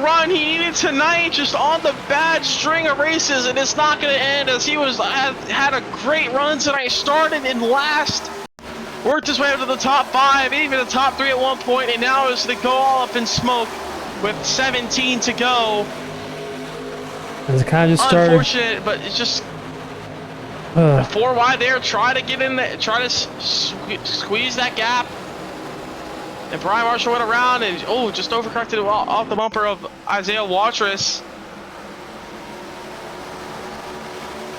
run he needed tonight, just on the bad string of races, and it's not going to end as he had a great run tonight. Started in last, worked his way up to the top 5, even the top 3 at one point, and now is going to go all up in smoke with 17 to go. It's kind of just started. Unfortunate, but it's just 4 wide there. Try to get in there, try to squeeze that gap. And Brian Marshall went around and just overcorrected off the bumper of Isaiah Watrous.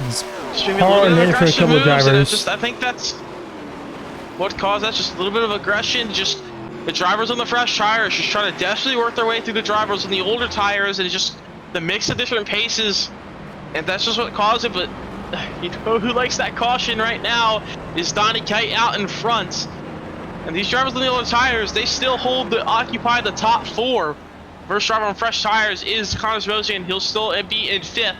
Just maybe a little bit of aggression moves, and I think that's what caused that. Just a little bit of aggression. Just the drivers on the fresh tires just trying to desperately work their way through the drivers on the older tires, and just the mix of different paces, and that's just what caused it. But you know who likes that caution right now is Donnie Kite out in front. And these drivers on the older tires, they still occupy the top 4. First driver on fresh tires is Connor Zmosian. He'll still be in 5th.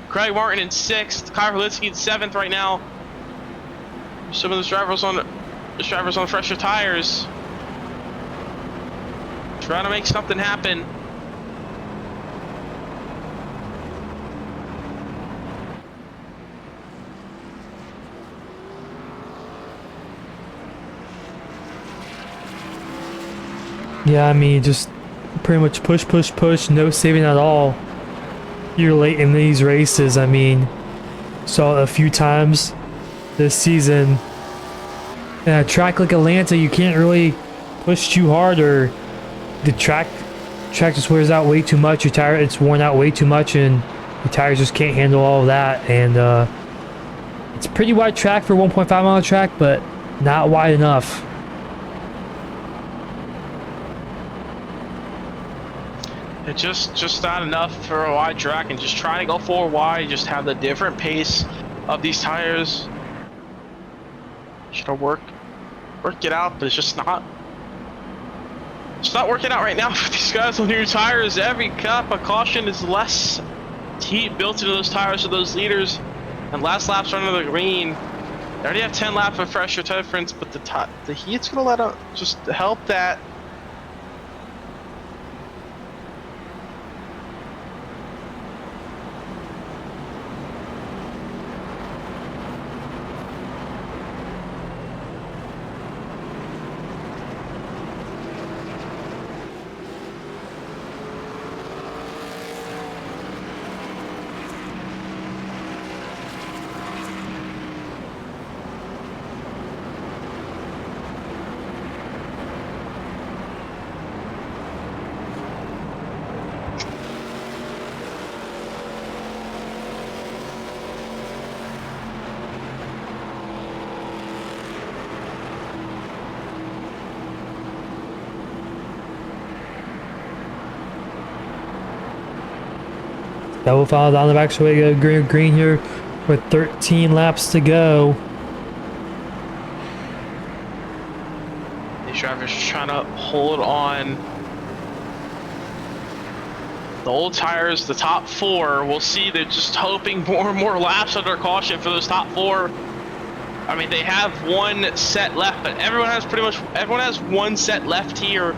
Craig Martin in 6th. Kyle Herlitzky in 7th right now. Some of those drivers on fresher tires trying to make something happen. Yeah, I mean, just pretty much push, no saving at all. You're late in these races. I mean, saw it a few times this season. And a track like Atlanta, you can't really push too hard, or the track just wears out way too much. It's worn out way too much, and your tires just can't handle all of that. And it's a pretty wide track for a 1.5 mile track, but not wide enough. It's just not enough for a wide track, and just trying to go 4 wide, just have the different pace of these tires. Should have work it out, but it's just not working out right now for these guys on new tires. Every cup of caution is less heat built into those tires of those leaders, and last laps are under the green. They already have 10 laps of fresher tire difference, but the heat's gonna let up just help that. Double foul down the back, so we go green here with 13 laps to go. These drivers are trying to hold on. The old tires, the top 4, we'll see. They're just hoping more and more laps under caution for those top 4. I mean, they have 1 set left, but everyone has 1 set left here.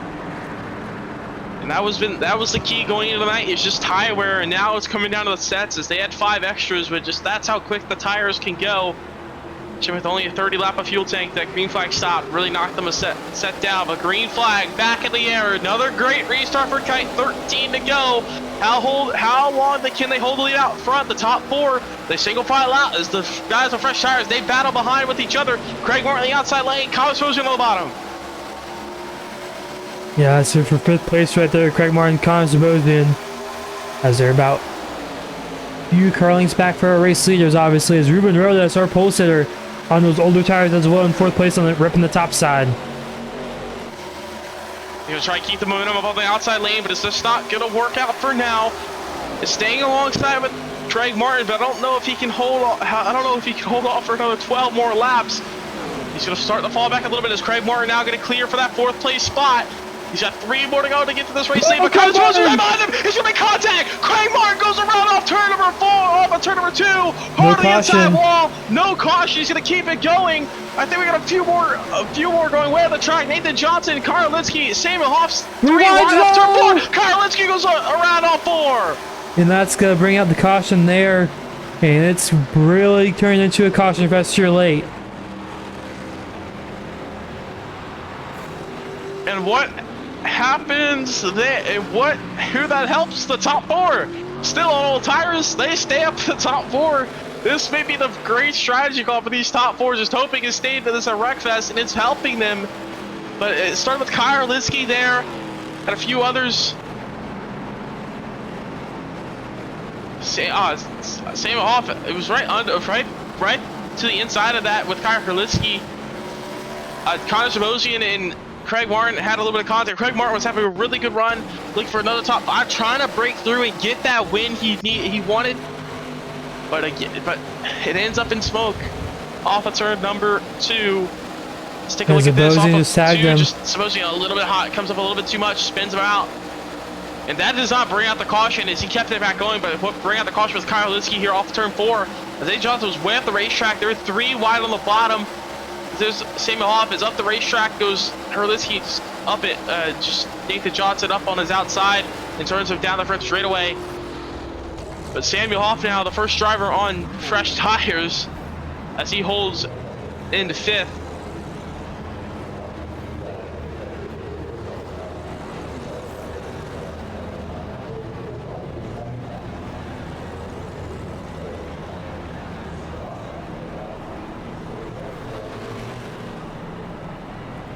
And that was the key going into the night, is just tire wear, and now it's coming down to the sets as they had 5 extras, but just that's how quick the tires can go. With only a 30 lap of fuel tank, that green flag stop really knocked them a set down, but green flag back in the air. Another great restart for Kite, 13 to go. How long can they hold the lead out front? The top 4, they single file out as the guys on fresh tires, they battle behind with each other. Craig Martin on the outside lane, Kyle Sosian on the bottom. Yeah, so for 5th place right there, Craig Martin, Connor Zmosian, as they're about few car lengths back for our race leaders, obviously, as Ruben Rodas, our pole sitter, on those older tires as well, in 4th place on the ripping the top side. He's gonna try to keep the momentum up on the outside lane, but it's just not gonna work out for now. It's staying alongside with Craig Martin, but I don't know if he can hold off for another 12 more laps. He's gonna start to fall back a little bit as Craig Martin now gonna clear for that 4th place spot. He's got 3 more to go to get to this race lead, but Craig Martin right behind him. He's gonna make contact. Craig Martin goes around off turn number 4, off of turn number 2. Hard on the inside wall. No caution. He's gonna keep it going. I think we got a few more going way on the track. Nathan Johnson, Kyle Linsky, Samuel Hoffs, 3 wide off turn 4. Kyle Linsky goes around And that's going to bring out the caution there. And it's really turning into a caution fest here late. And what happens there? Who that helps? The top four. Still on old tires. They stay up to the top four. This may be the great strategy call for these top four, just hoping to stay to this Wreckfest, and it's helping them. But it started with Kyle Linsky there, and a few others. Same off. It was right to the inside of that with Kyle Linsky. Connor Samosian and Craig Martin had a little bit of contact. Craig Martin was having a really good run, looking for another top five, trying to break through and get that win he wanted. But it ends up in smoke off of turn number 2. Let's take a look at this. Off of 2, just Samosian a little bit hot, comes up a little bit too much, spins him out. And that does not bring out the caution as he kept it back going, but what bring out the caution was Kyle Linsky here off turn 4. As AJ Johnson was way up the racetrack, there were 3 wide on the bottom. There's Samuel Hoff is up the racetrack, goes Herlinsky up it, just Nathan Johnson up on his outside in terms of down the front straightaway. But Samuel Hoff now, the first driver on fresh tires, as he holds into 5th.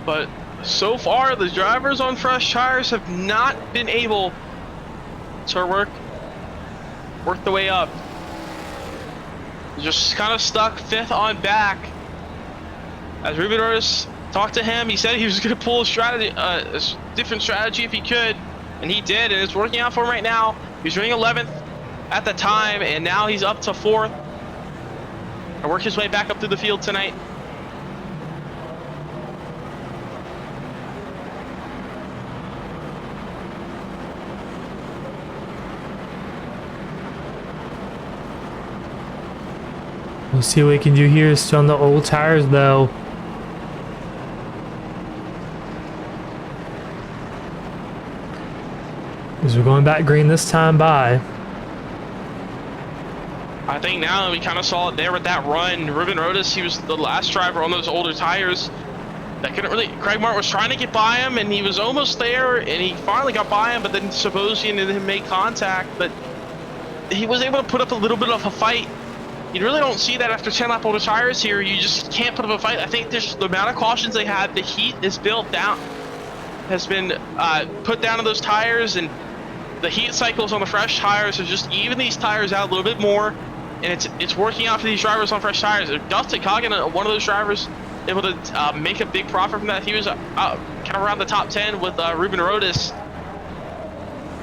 But so far, the drivers on fresh tires have not been able to work the way up. Just kind of stuck 5th on back. As Ruben Rhodes talked to him, he said he was going to pull a different strategy if he could, and he did, and it's working out for him right now. He was running 11th at the time, and now he's up to 4th. And worked his way back up through the field tonight. We'll see what we can do here. Still on the old tires though. As we're going back green this time by. I think now that we kind of saw it there with that run, Ruben Rhodes, he was the last driver on those older tires. That couldn't really, Craig Martin was trying to get by him and he was almost there and he finally got by him, but then Samosian and him made contact, but he was able to put up a little bit of a fight. You really don't see that after 10 lap older tires here. You just can't put up a fight. I think there's the amount of cautions they had, the heat is built down, has been put down to those tires, and the heat cycles on the fresh tires have just even these tires out a little bit more, and it's working out for these drivers on fresh tires. Dustin Coggin, one of those drivers, able to make a big profit from that. He was kind of around the top 10 with Ruben Rhodes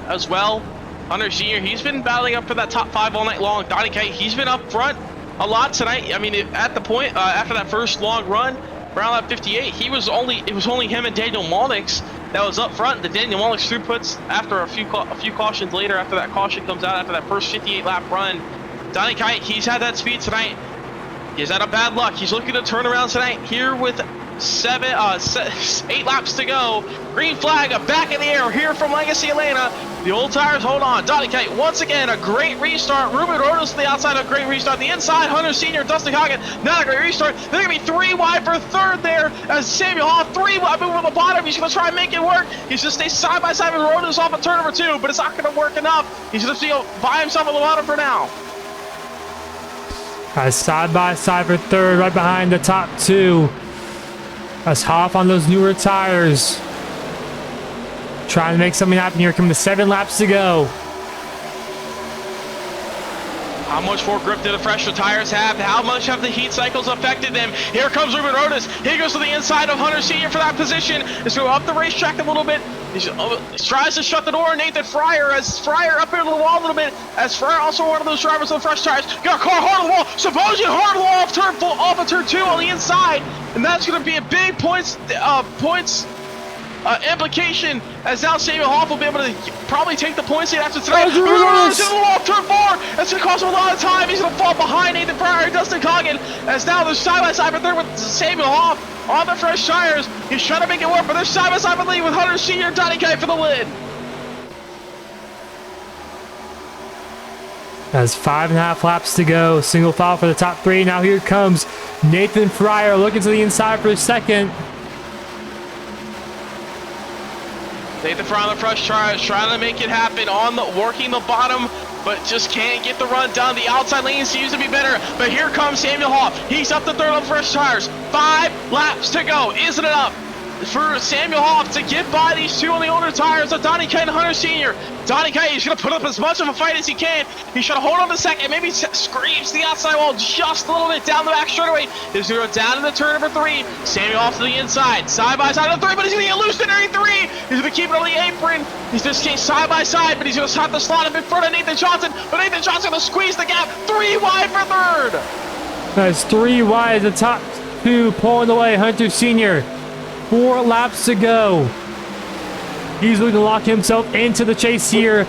as well. Hunter Sr., he's been battling up for that top 5 all night long. Donnie Kite, he's been up front a lot tonight. I mean, at the point after that first long run, around lap 58, it was only him and Daniel Malnix that was up front. The Daniel Malnix throughputs after a few cautions later, after that caution comes out after that first 58 lap run. Donnie Kite, he's had that speed tonight. He's had a bad luck. He's looking to turn around tonight here with 8 laps to go. Green flag, back in the air here from Legacy Atlanta. The old tires hold on. Donnie Kite once again, a great restart. Ruben Rhodes to the outside, a great restart. The inside, Hunter Sr., Dustin Coggin, not a great restart. They're going to be 3 wide for 3rd there as Samuel Hoff 3 wide from the bottom. He's going to try and make it work. He's going to stay side by side with Rhodes off of turn number 2, but it's not going to work enough. He's going to stay by himself on the bottom for now. Side by side for 3rd, right behind the top 2. That's Hoff on those newer tires. Trying to make something happen here. Coming to 7 laps to go. How much more grip do the fresher tires have? How much have the heat cycles affected them? Here comes Ruben Rhodes. He goes to the inside of Hunter Sr. for that position. He's going up the racetrack a little bit. He tries to shut the door. Nathan Fryer, as Fryer up into the wall a little bit. As Fryer, also one of those drivers on the fresh tires, got a car hard on the wall. Supposing hard on the wall off of turn 2 on the inside, and that's going to be a big points implication, as now Samuel Hoff will be able to probably take the points lead after tonight. Off turn 4. That's going to cost him a lot of time. He's going to fall behind Nathan Fryer and Dustin Coggin, as now they're side by side for 3rd with Samuel Hoff on the fresh tires. He's trying to make it work, but they're side by side with Hunter Sr. and Donnie Kite for the win. Has 5.5 laps to go. Single file for the top 3. Now here comes Nathan Fryer looking to the inside for a second. Nathan Fryer on the fresh tires, trying to make it happen working the bottom, but just can't get the run done. The outside lane seems to be better, but here comes Samuel Hoff. He's up to third on fresh tires. 5 laps to go. Isn't it up for Samuel Hoff to get by these two on the older tires of Donnie Kite and Hunter Sr.? Donnie Kite is going to put up as much of a fight as he can. He's trying to hold on to second, maybe screams the outside wall just a little bit down the back straightaway. He's going to go down to the turn number 3. Samuel Hoff to the inside, side by side on the 3, but he's going to get loose in 3. He's going to keep it on the apron. He's just changed side by side, but he's going to have to slot him in front of Nathan Johnson. But Nathan Johnson going to squeeze the gap. 3 wide for third. That's 3 wide. The top 2 pulling away. Hunter Sr. 4 laps to go. He's looking to lock himself into the chase here.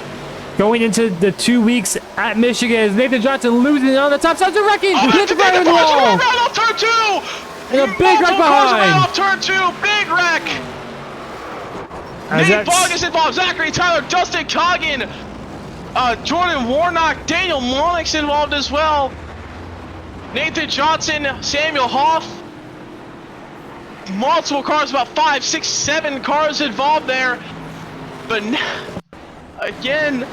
Going into the 2 weeks at Michigan. Nathan Johnson losing it on the top side. Wrecking. Hit the right in the wall. Right off turn 2. And a big wreck behind. Right off turn 2. Big wreck. Nate Bogg is involved. Zachary Tyler. Justin Coggin. Jordan Warnock. Daniel Monix involved as well. Nathan Johnson. Samuel Hoff. Multiple cars, about 5, 6, 7 cars involved there. But again,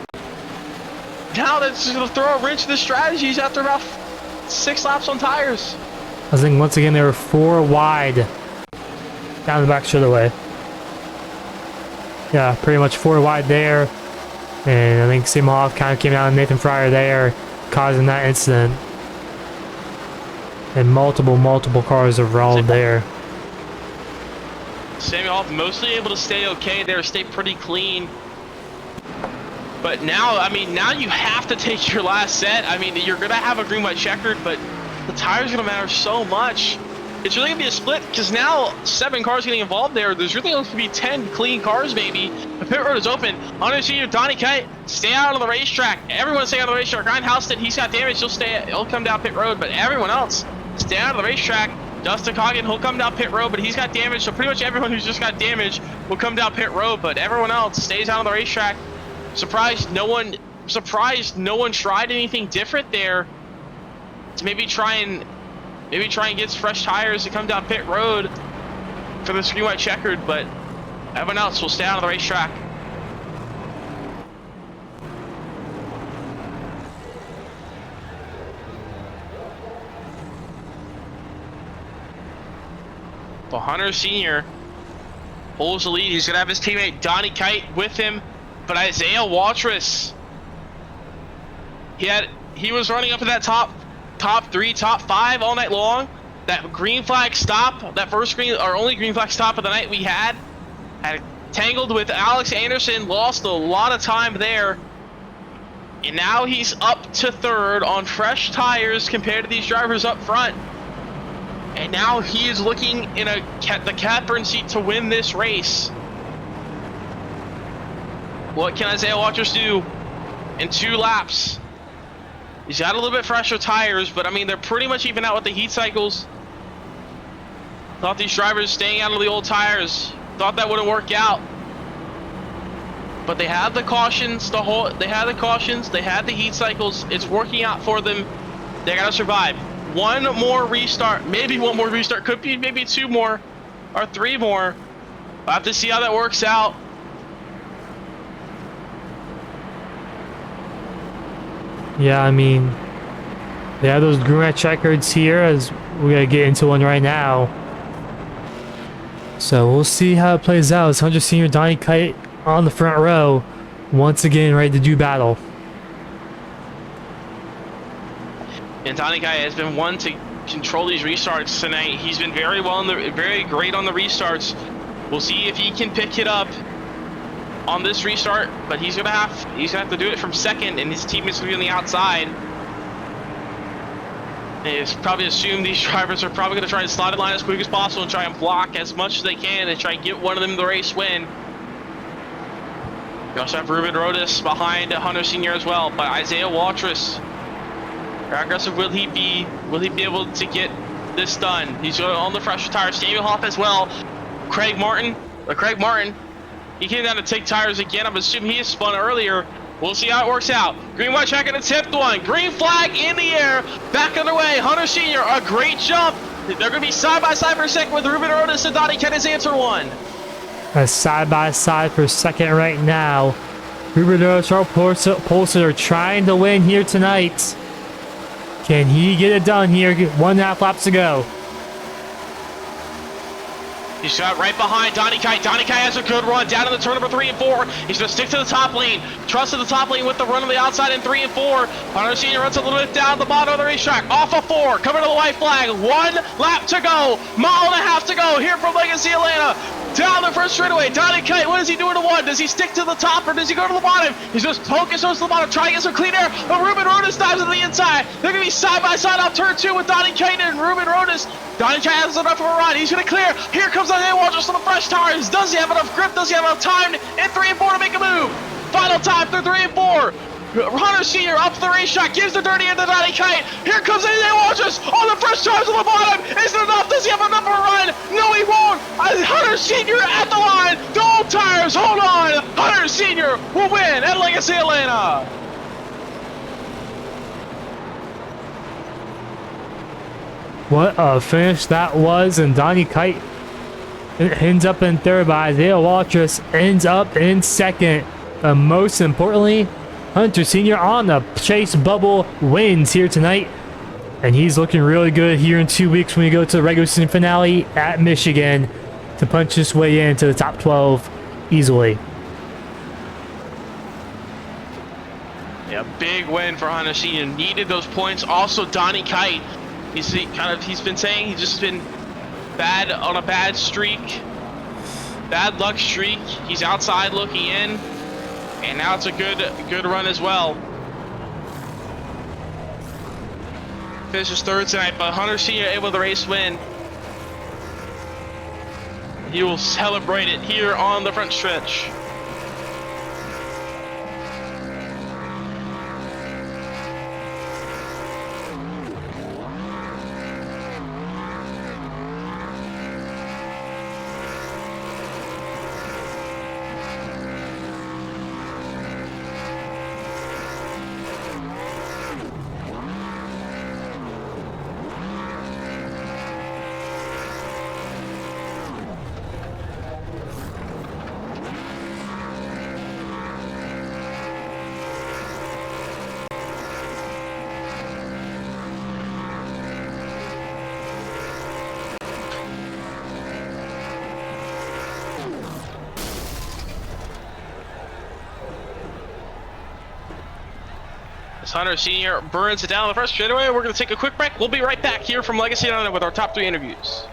now that's going to throw a wrench in the strategies after about 6 laps on tires. I think once again they were 4 wide down the back straightaway. Yeah, pretty much 4 wide there. And I think Samuel Hoff kind of came out on Nathan Fryer there, causing that incident. And multiple cars have rolled there. Samuel Hoff mostly able to stay okay there, stay pretty clean. But now, I mean, now you have to take your last set. I mean, you're going to have a green-white checkered, but the tires are going to matter so much. It's really going to be a split because now 7 cars getting involved there. There's really only going to be 10 clean cars maybe. The pit road is open. Hunter Sr., Donnie Kite, stay out of the racetrack. Everyone stay out of the racetrack. Ryan Houston, he's got damage. He'll come down pit road, but everyone else, stay out of the racetrack. Justin Coggin, he'll come down pit road, but he's got damage. So pretty much everyone who's just got damage will come down pit road, but everyone else stays out of the racetrack. Surprised no one tried anything different there to maybe try and get fresh tires to come down pit road for the green white checkered, but everyone else will stay out of the racetrack. But Hunter Sr. holds the lead. He's going to have his teammate Donnie Kite with him. But Isaiah Watrous, he was running up in that top 3, top 5 all night long. That green flag stop, that first only green flag stop of the night we had tangled with Alex Anderson, lost a lot of time there. And now he's up to 3rd on fresh tires compared to these drivers up front. And now he is looking in the catbird seat to win this race. What can Isaiah Watrous do in 2 laps? He's got a little bit fresher tires, but I mean, they're pretty much even out with the heat cycles. Thought these drivers staying out of the old tires, thought that wouldn't work out. But they had the cautions, they had the heat cycles. It's working out for them. They gotta survive. 1 more restart, maybe 1 more restart, could be maybe 2 more or 3 more. We'll have to see how that works out. Yeah, I mean, they have those green white checkers here, as we're gonna get into one right now. So we'll see how it plays out. It's Hunter Sr. Donnie Kite on the front row, once again ready to do battle. And Donnie Kite has been one to control these restarts tonight. He's been very great on the restarts. We'll see if he can pick it up on this restart, but he's gonna have to do it from 2nd, and his teammates will be on the outside. It's probably assumed these drivers are probably gonna try and slide the line as quick as possible and try and block as much as they can and try and get one of them the race win. We also have Ruben Rodas behind Hunter Sr. as well, but Isaiah Watrous, how aggressive will he be? Will he be able to get this done? He's on the fresher tires. Samuel Hoff as well. Craig Martin, he came down to take tires again. I'm assuming he has spun earlier. We'll see how it works out. Green white check in the 10th one. Green flag in the air. Back underway. Hunter Sr. A great jump. They're going to be side by side for a second with Ruben Otis and Donnie Kenneth answer one. A side by side for second right now. Ruben Otis and Polson are trying to win here tonight. Can he get it done here? 1.5 laps to go. He's got right behind Donnie Kite. Donnie Kite has a good run down in the turn number 3 and 4. He's going to stick to the top lane. Trust in the top lane with the run on the outside in 3 and 4. Hunter Sr. runs a little bit down the bottom of the racetrack. Off of 4. Coming to the white flag. 1 lap to go. Mile and a half to go here from Legacy Atlanta. Down the first straightaway. Donnie Kite, what is he doing to 1? Does he stick to the top or does he go to the bottom? He's just poking towards the bottom, trying to get some clean air. But Ruben Rodas dives to the inside. They're going to be side by side off turn 2 with Donnie Kite and Ruben Rodas. Donnie Kite has enough of a run. He's going to clear. Here comes Isaiah Walters on the fresh tires. Does he have enough grip? Does he have enough time in 3 and 4 to make a move? Final time through 3 and 4. Hunter Sr. up the racetrack, gives the dirty end to Donnie Kite. Here comes Isaiah Walters on the fresh tires on the bottom. Is it enough? Does he have enough of a run? No, he won't. Hunter Sr. at the line. The old tires, hold on. Hunter Sr. will win at Legacy Atlanta. What a finish that was, and Donnie Kite ends up in third, but Isaiah Walters ends up in second. But most importantly, Hunter Sr. on the chase bubble wins here tonight, and he's looking really good here in 2 weeks when we go to the regular season finale at Michigan to punch his way into the top 12 easily. Yeah, big win for Hunter Sr. Needed those points. Also, Donnie Kite. He's been saying he's just been bad on a bad streak, bad luck streak. He's outside looking in, and now it's a good run as well. Finishes third tonight, but Hunter Sr. able to race win. He will celebrate it here on the front stretch. Hunter Sr. burns it down the first straightaway. We're going to take a quick break. We'll be right back here from Legacy Atlanta with our top 3 interviews.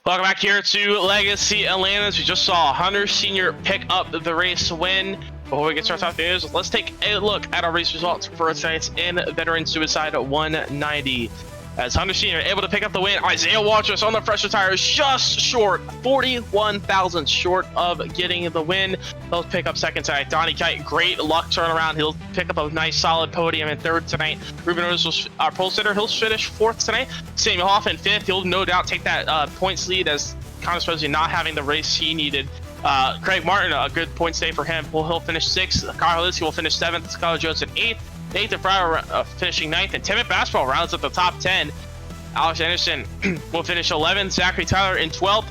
Welcome back here to Legacy Atlantis. We just saw Hunter Sr. pick up the race win. Before we get started with the news, let's take a look at our race results for tonight's in Veteran Suicide 190. As Hunter Sr. able to pick up the win, Isaiah Waters on the fresher tires just short, 41 thousandths short of getting the win. He'll pick up second tonight. Donnie Kite, great luck turnaround. He'll pick up a nice solid podium in third tonight. Ruben Rose was our pole sitter. He'll finish fourth tonight. Samuel Hoffman fifth. He'll no doubt take that points lead as kind of supposedly not having the race he needed. Craig Martin, a good points day for him. He'll finish sixth. Kyle Linsky will finish seventh. Skylar Johnson eighth. Nathan Fryer finishing ninth, and Timid Basketball rounds up the top 10. Alex Anderson will finish 11th. Zachary Tyler in 12th.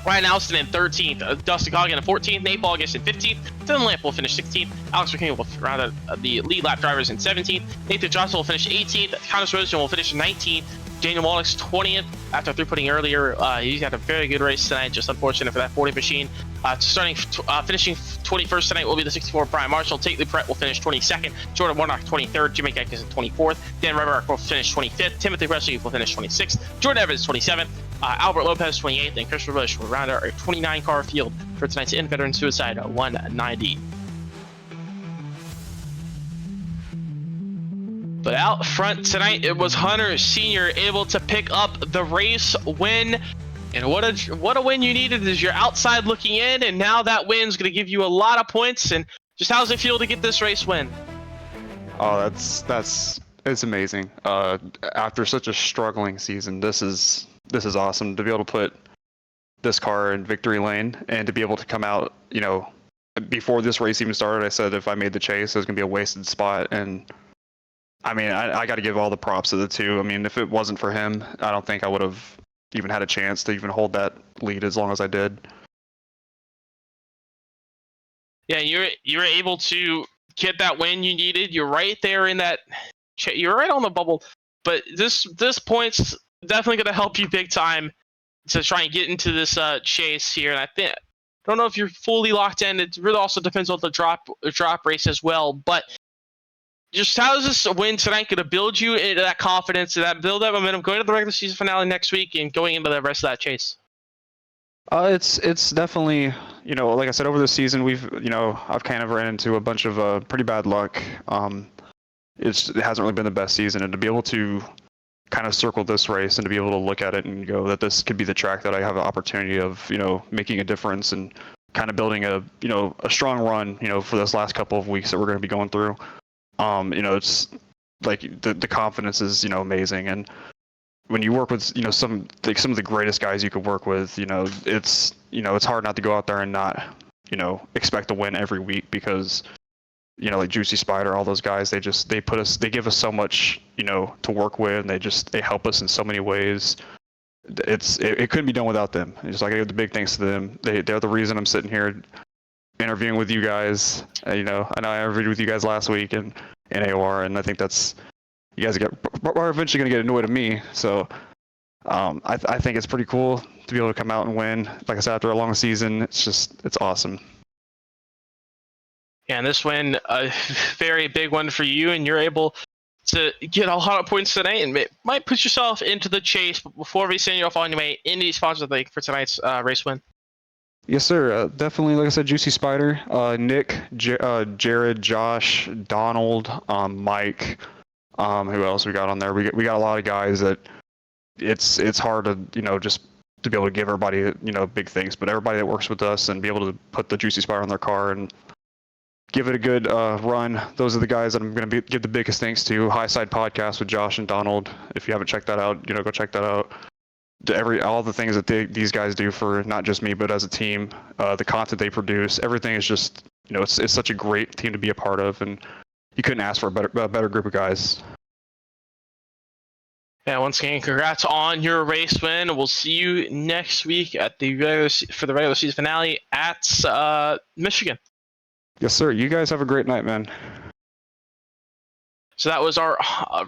Ryan Alston in 13th. Dustin Coggin in 14th. Nate Balgus in 15th. Dylan Lamp will finish 16th. Alex McKinney will round out the lead lap drivers in 17th. Nathan Johnson will finish 18th. Connor Rosen will finish 19th. Daniel Wallach's 20th after through-putting earlier. He's had a very good race tonight, just unfortunate for that 40 machine. Finishing 21st tonight will be the 64 Brian Marshall. Tate Brett will finish 22nd. Jordan Warnock 23rd. Jimmy Geckis in 24th. Dan Rebark will finish 25th. Timothy Presley will finish 26th. Jordan Evans 27th. Albert Lopez 28th. And Christopher Bush will round out our 29-car field for tonight's in Veteran Suicide 190. But out front tonight, it was Hunter Sr. able to pick up the race win. And what a win you needed is you're outside looking in, and now that win's going to give you a lot of points. And just how does it feel to get this race win? Oh, it's amazing. After such a struggling season, this is awesome to be able to put this car in victory lane and to be able to come out. You know, before this race even started, I said if I made the chase, it was going to be a wasted spot. And I mean, I got to give all the props to the two. I mean, if it wasn't for him, I don't think I would have even had a chance to even hold that lead as long as I did. Yeah, you were able to get that win you needed. You're right there in that. You're right on the bubble. But this point's definitely going to help you big time to try and get into this chase here. And I don't know if you're fully locked in. It really also depends on the drop race as well. But just how is this win tonight going to build you into that confidence and build that momentum going to the regular season finale next week and going into the rest of that chase? It's definitely, like I said, over the season I've kind of ran into a bunch of pretty bad luck. It hasn't really been the best season, and to be able to kind of circle this race and to be able to look at it and go that this could be the track that I have an opportunity of making a difference and kind of building a strong run for this last couple of weeks that we're going to be going through. It's like the confidence is amazing, and when you work with some of the greatest guys you could work with, it's hard not to go out there and not expect to win every week, because like Juicy Spider, all those guys, they give us so much to work with, and they help us in so many ways. It couldn't be done without them. It's like I give the big thanks to them. They're the reason I'm sitting here interviewing with you guys. I know I interviewed with you guys last week in AOR, and I think you guys are eventually going to get annoyed at me. So I think it's pretty cool to be able to come out and win. Like I said, after a long season, it's awesome. Yeah, and this win, a very big one for you, and you're able to get a lot of points tonight, and might put yourself into the chase. But before we send you off on your way, any sponsors for tonight's race win? Yes, sir. Definitely, like I said, Juicy Spider, Nick, Jared, Josh, Donald, Mike. Who else we got on there? We got a lot of guys that it's hard to just to be able to give everybody big things, but everybody that works with us and be able to put the Juicy Spider on their car and give it a good run. Those are the guys that I'm going to give the biggest thanks to. High Side Podcast with Josh and Donald. If you haven't checked that out, go check that out. All the things that these guys do for not just me but as a team, the content they produce, everything is just it's such a great team to be a part of, and you couldn't ask for a better group of guys. Yeah, once again, congrats on your race win. We'll see you next week at the regular season finale at Michigan. Yes, sir. You guys have a great night, man. So that was our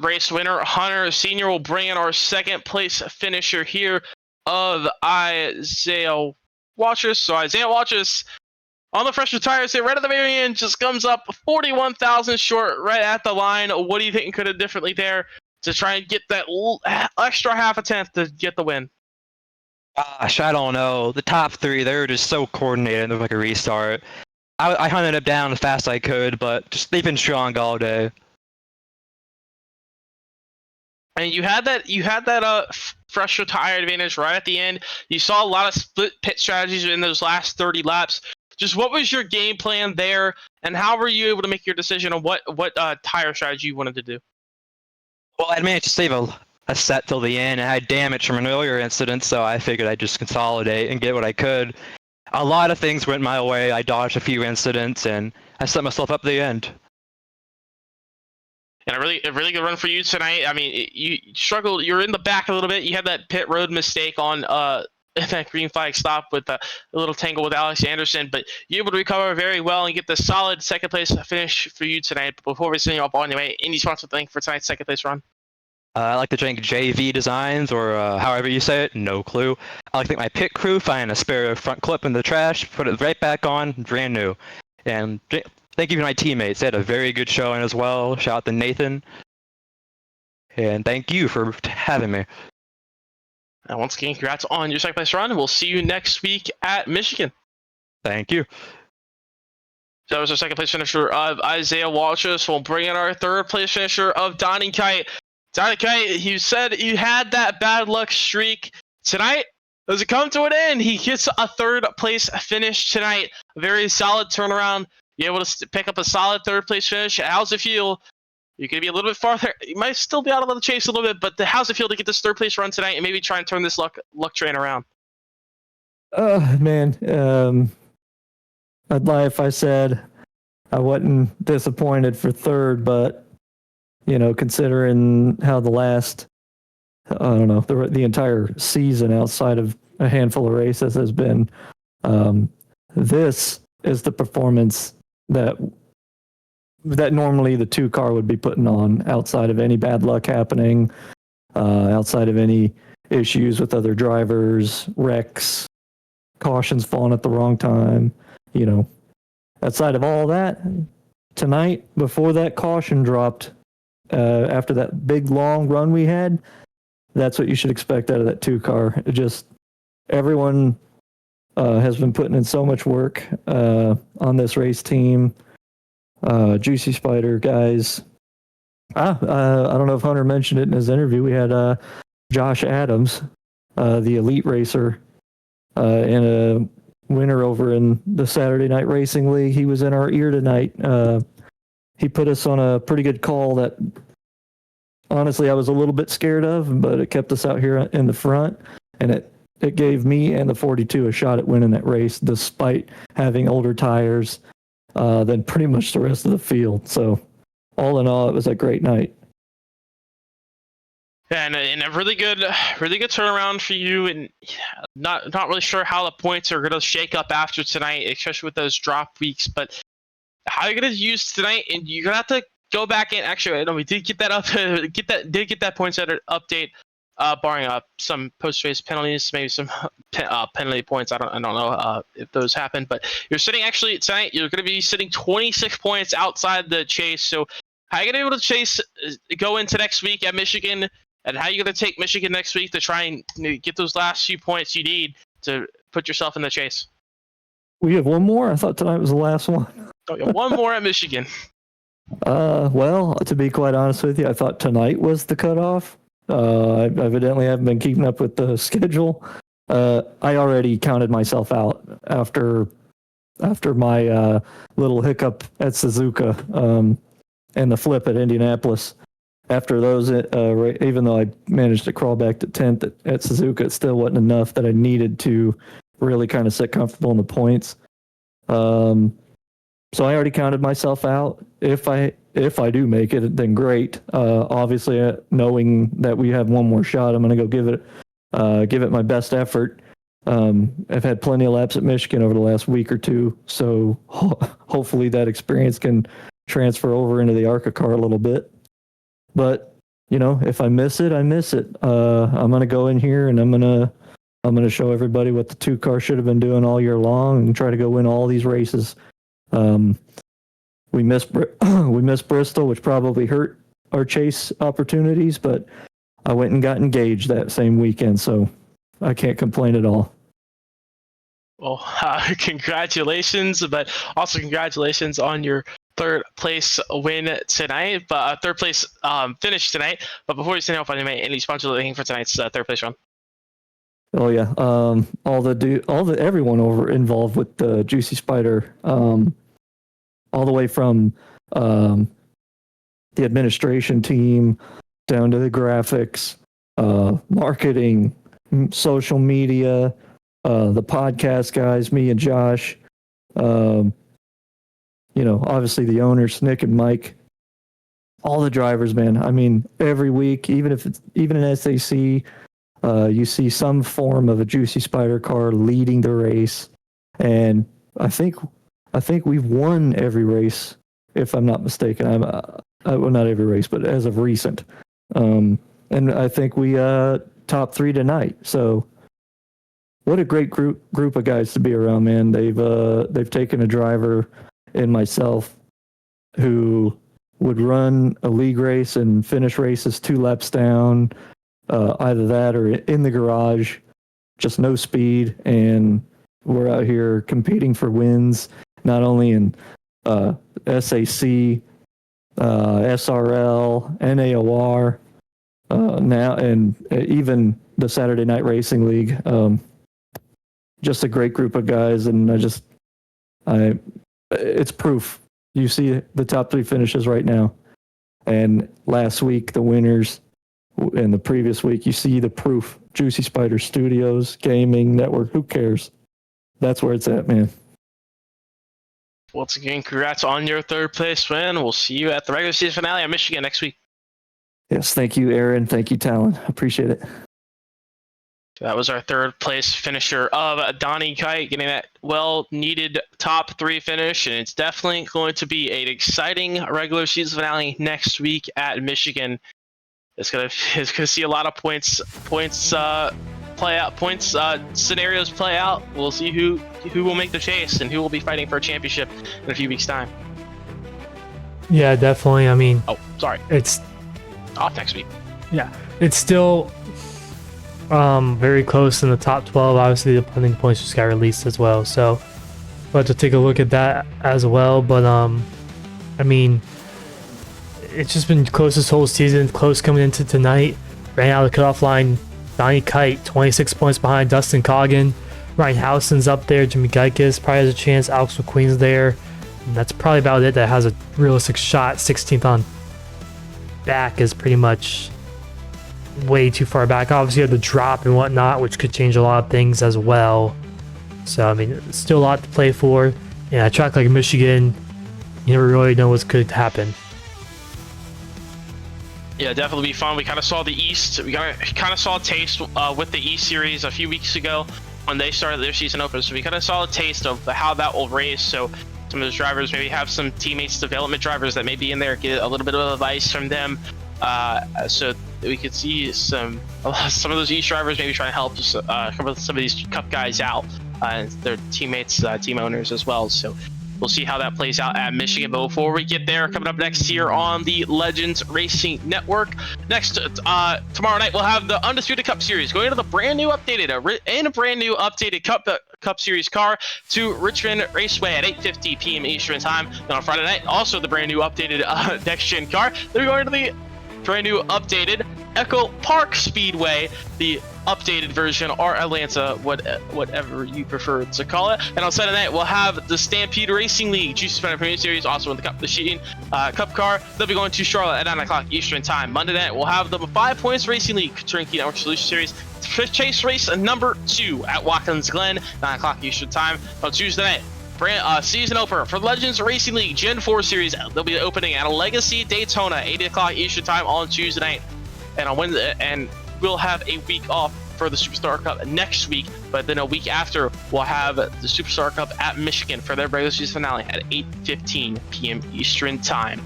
race winner. Hunter Sr. will bring in our second place finisher here of Isaiah Watchers. So Isaiah Watchers on the fresher tires here right at the very end just comes up 41 thousandths short right at the line. What do you think could have differently there to try and get that extra half a tenth to get the win? Gosh, I don't know. The top three, they were just so coordinated. It looked like a restart. I hunted it down as fast as I could, but just they've been strong all day. And you had that fresher tire advantage right at the end. You saw a lot of split pit strategies in those last 30 laps. Just what was your game plan there, and how were you able to make your decision on what tire strategy you wanted to do? Well, I managed to save a set till the end. I had damage from an earlier incident, so I figured I'd just consolidate and get what I could. A lot of things went my way. I dodged a few incidents, and I set myself up at the end. And a really good run for you tonight. I mean, you struggled. You're in the back a little bit. You had that pit road mistake on that green flag stop with a little tangle with Alex Anderson, but you're able to recover very well and get the solid second place finish for you tonight. But before we send you off on your way, any sponsor thank for tonight's second place run? I like to drink JV Designs, or however you say it, no clue. I like to thank my pit crew, find a spare front clip in the trash, put it right back on, brand new. And thank you to my teammates. They had a very good showing as well. Shout out to Nathan. And thank you for having me. And once again, congrats on your second place run. We'll see you next week at Michigan. Thank you. So that was our second place finisher of Isaiah Walshus. We'll bring in our third place finisher of Donnie Kite. Donnie Kite, you said you had that bad luck streak tonight. Does it come to an end? He gets a third place finish tonight. A very solid turnaround. You're able to pick up a solid third place finish. How's it feel? You could be a little bit farther. You might still be out of the chase a little bit, but how's it feel to get this third place run tonight and maybe try and turn this luck train around? Man, I'd lie if I said I wasn't disappointed for third, but considering how the last, I don't know, the entire season outside of a handful of races has been, this is the performance that normally the 2-car would be putting on outside of any bad luck happening, outside of any issues with other drivers, wrecks, cautions falling at the wrong time. Outside of all that, tonight, before that caution dropped, after that big long run we had, that's what you should expect out of that 2-car. Everyone has been putting in so much work on this race team. Juicy Spider guys. I don't know if Hunter mentioned it in his interview. We had Josh Adams, the elite racer, and a winner over in the Saturday Night Racing League. He was in our ear tonight. He put us on a pretty good call that honestly I was a little bit scared of, but it kept us out here in the front, and it gave me and the 42 a shot at winning that race despite having older tires than pretty much the rest of the field. So all in all, it was a great night. Yeah, and a really good turnaround for you, and not really sure how the points are going to shake up after tonight, especially with those drop weeks. But how are you going to use tonight? And you're going to have to go back and actually, we did get that points update, barring some post-race penalties, maybe some penalty points. I don't know if those happened, but you're sitting actually tonight. You're going to be sitting 26 points outside the chase. So how are you going to be able to go into next week at Michigan? And how are you going to take Michigan next week to try and get those last few points you need to put yourself in the chase? We have one more? I thought tonight was the last one. Oh, yeah, one more at Michigan. Well, to be quite honest with you, I thought tonight was the cutoff. I evidently haven't been keeping up with the schedule. I already counted myself out after my little hiccup at Suzuka and the flip at Indianapolis. After those, even though I managed to crawl back to 10th at Suzuka, it still wasn't enough that I needed to really kind of sit comfortable in the points. So I already counted myself out. If I do make it, then great. Obviously, knowing that we have one more shot, I'm going to go give it my best effort. I've had plenty of laps at Michigan over the last week or two, so hopefully that experience can transfer over into the ARCA car a little bit. But if I miss it, I miss it. I'm going to go in here and I'm going to show everybody what the 2-car should have been doing all year long and try to go win all these races. We missed Bristol, which probably hurt our chase opportunities, but I went and got engaged that same weekend, so I can't complain at all. Well, congratulations, but also congratulations on your third place win tonight, but third place finish tonight. But before you send off, any sponsor looking for tonight's third place run? Oh yeah, everyone over involved with the Juicy Spider, all the way from the administration team down to the graphics, marketing, social media, the podcast guys, me and Josh, obviously the owners, Nick and Mike, all the drivers, man. I mean, every week, even in SAC, you see some form of a Juicy Spider car leading the race, and I think we've won every race, if I'm not mistaken. Well, not every race, but as of recent, and I think we top 3 tonight. So, what a great group of guys to be around, man. They've taken a driver in myself who would run a league race and finish races 2 laps down. Either that or in the garage, just no speed, and we're out here competing for wins, not only in SAC, SRL, NAOR, now, and even the Saturday Night Racing League. Just a great group of guys, and it's proof. You see the top 3 finishes right now, and last week the winners. And the previous week, you see the proof. Juicy Spider Studios, Gaming Network, who cares? That's where it's at, man. Once again, congrats on your third place win. We'll see you at the regular season finale at Michigan next week. Yes, thank you, Aaron. Thank you, Talon. Appreciate it. That was our third place finisher of Donnie Kite, getting that well-needed top 3 finish, and it's definitely going to be an exciting regular season finale next week at Michigan. It's gonna see a lot of points play out, scenarios play out. We'll see who will make the chase and who will be fighting for a championship in a few weeks' time. Yeah, definitely. I mean, it's off next week. Yeah, it's still very close in the top 12. Obviously, the punting points just got released as well, so we'll have to take a look at that as well. But I mean, it's just been close this whole season. Close coming into tonight. Ran out of the cutoff line. Donnie Kite, 26 points behind Dustin Coggin. Ryan Howson's up there. Jimmy Geikis probably has a chance. Alex McQueen's there. And that's probably about it that has a realistic shot. 16th on back is pretty much way too far back. Obviously, you have the drop and whatnot, which could change a lot of things as well. So, I mean, still a lot to play for. And a track like Michigan, you never really know what's going to happen. Yeah, definitely be fun. We kind of saw the East. We kind of saw a taste with the East Series a few weeks ago when they started their season open. So we kind of saw a taste of how that will race. So some of those drivers maybe have some teammates, development drivers that may be in there, get a little bit of advice from them. So we could see some of those East drivers maybe trying to help some of these Cup guys out, and their teammates, team owners as well. So we'll see how that plays out at Michigan. But before we get there, coming up next here on the Legends Racing Network, next tomorrow night we'll have the Undisputed Cup Series going into the brand new updated Cup Series car to Richmond Raceway at 8:50 p.m. Eastern Time. Then on Friday night, also the brand new updated next gen car. Then we're going to the brand new updated Echo Park Speedway, the updated version, or Atlanta, whatever you prefer to call it. And on Saturday night, we'll have the Stampede Racing League Juicy Spider Premier Series, also in the Cup, the Sheehan Cup car. They'll be going to Charlotte at 9 o'clock Eastern Time. Monday night, we'll have the 5 Points Racing League Turnkey Network Solution Series Chase Race number 2 at Watkins Glen, 9 o'clock Eastern Time. On Tuesday night, season opener for Legends Racing League Gen 4 Series. They'll be opening at a Legacy Daytona, 8 o'clock Eastern Time on Tuesday night. And on Wednesday, and we'll have a week off for the SuperStar Cup next week, but then a week after we'll have the SuperStar Cup at Michigan for their regular season finale at 8:15 p.m. Eastern Time.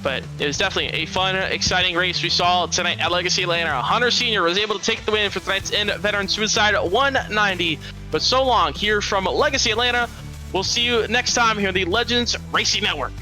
But it was definitely a fun, exciting race we saw tonight at Legacy Atlanta. Hunter Sr. was able to take the win for tonight's in Veteran Suicide 190. But so long here from Legacy Atlanta. We'll see you next time here on the Legends Racing Network.